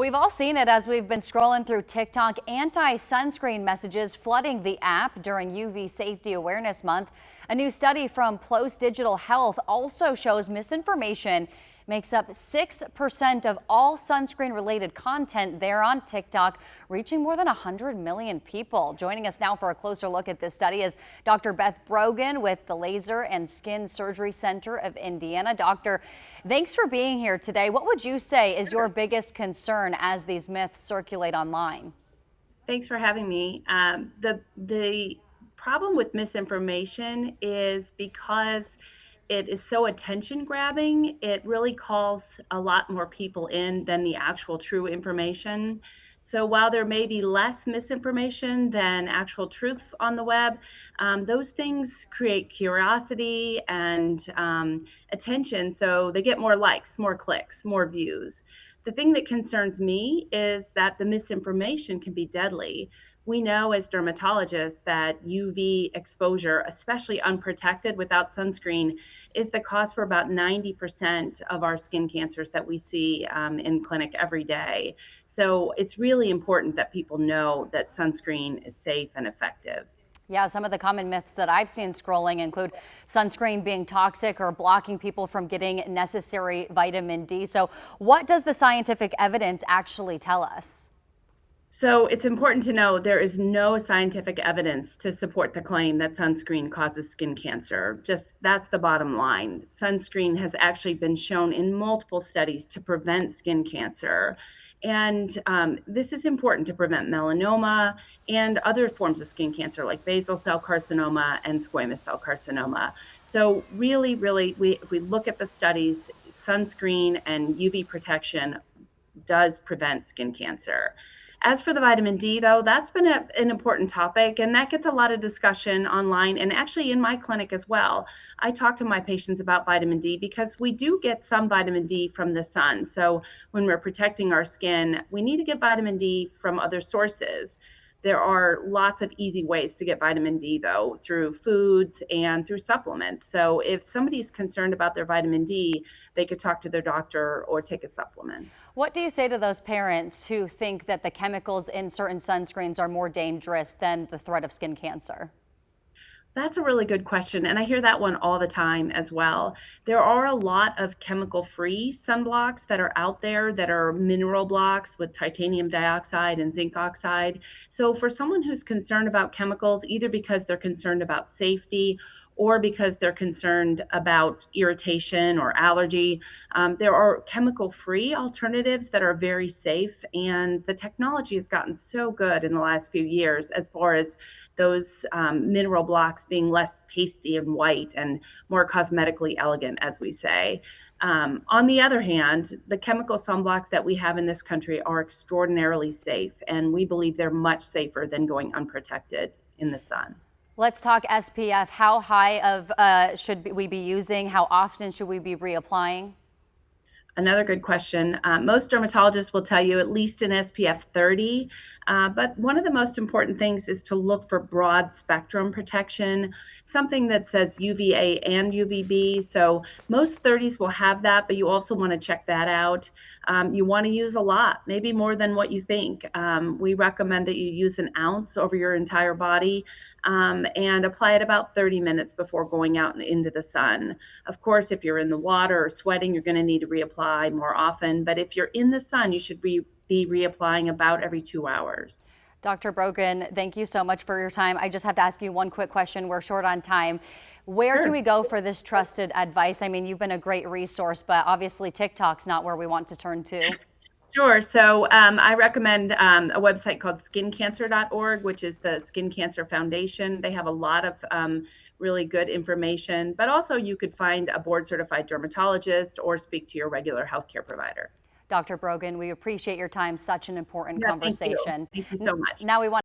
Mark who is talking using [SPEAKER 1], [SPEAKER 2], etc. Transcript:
[SPEAKER 1] We've all seen it as we've been scrolling through TikTok. Anti-sunscreen messages flooding the app during UV Safety Awareness Month. A new study from PLOS Digital Health also shows misinformation makes up 6% of all sunscreen related content there on TikTok, reaching more than 100 million people. Joining us now for a closer look at this study is Dr. Beth Brogan with the Laser and Skin Surgery Center of Indiana. Doctor, thanks for being here today. What would you say is your biggest concern as these myths circulate online?
[SPEAKER 2] Thanks for having me. The problem with misinformation is because it is so attention grabbing, it really calls a lot more people in than the actual true information. So while there may be less misinformation than actual truths on the web, those things create curiosity and attention. So they get more likes, more clicks, more views. The thing that concerns me is that the misinformation can be deadly. We know as dermatologists that UV exposure, especially unprotected without sunscreen, is the cause for about 90% of our skin cancers that we see in clinic every day. So it's really important that people know that sunscreen is safe and effective.
[SPEAKER 1] Yeah, some of the common myths that I've seen scrolling include sunscreen being toxic or blocking people from getting necessary vitamin D. So what does the scientific evidence actually tell us?
[SPEAKER 2] So it's important to know there is no scientific evidence to support the claim that sunscreen causes skin cancer. Just that's the bottom line. Sunscreen has actually been shown in multiple studies to prevent skin cancer. And this is important to prevent melanoma and other forms of skin cancer like basal cell carcinoma and squamous cell carcinoma. So really, if we look at the studies, sunscreen and UV protection does prevent skin cancer. As for the vitamin D, though, that's been an important topic, and that gets a lot of discussion online and actually in my clinic as well. I talk to my patients about vitamin D because we do get some vitamin D from the sun. So when we're protecting our skin, we need to get vitamin D from other sources. There are lots of easy ways to get vitamin D, though, through foods and through supplements. So if somebody's concerned about their vitamin D, they could talk to their doctor or take a supplement.
[SPEAKER 1] What do you say to those parents who think that the chemicals in certain sunscreens are more dangerous than the threat of skin cancer?
[SPEAKER 2] That's a really good question, and I hear that one all the time as well. There are a lot of chemical-free sunblocks that are out there that are mineral blocks with titanium dioxide and zinc oxide. So for someone who's concerned about chemicals, either because they're concerned about safety or because they're concerned about irritation or allergy, there are chemical-free alternatives that are very safe, and the technology has gotten so good in the last few years as far as those mineral blocks being less pasty and white and more cosmetically elegant, as we say. On the other hand, the chemical sunblocks that we have in this country are extraordinarily safe, and we believe they're much safer than going unprotected in the sun.
[SPEAKER 1] Let's talk SPF. How high of should we be using? How often should we be reapplying?
[SPEAKER 2] Another good question. Most dermatologists will tell you at least an SPF 30, but one of the most important things is to look for broad spectrum protection, something that says UVA and UVB. So most 30s will have that, but you also want to check that out. You want to use a lot, maybe more than what you think. We recommend that you use an ounce over your entire body and apply it about 30 minutes before going out and into the sun. Of course, if you're in the water or sweating, you're going to need to reapply more often. But if you're in the sun, you should be reapplying about every 2 hours.
[SPEAKER 1] Dr. Brogan, thank you so much for your time. I just have to ask you one quick question. We're short on time. Where
[SPEAKER 2] Sure.
[SPEAKER 1] can we go for this trusted advice? I mean, you've been a great resource, but obviously TikTok's not where we want to turn to.
[SPEAKER 2] Sure. So I recommend a website called skincancer.org, which is the Skin Cancer Foundation. They have a lot of really good information, but also you could find a board certified dermatologist or speak to your regular healthcare provider.
[SPEAKER 1] Dr. Brogan, we appreciate your time. Such an important
[SPEAKER 2] Yeah, thank you.
[SPEAKER 1] conversation.
[SPEAKER 2] Thank you so much.
[SPEAKER 1] Now we want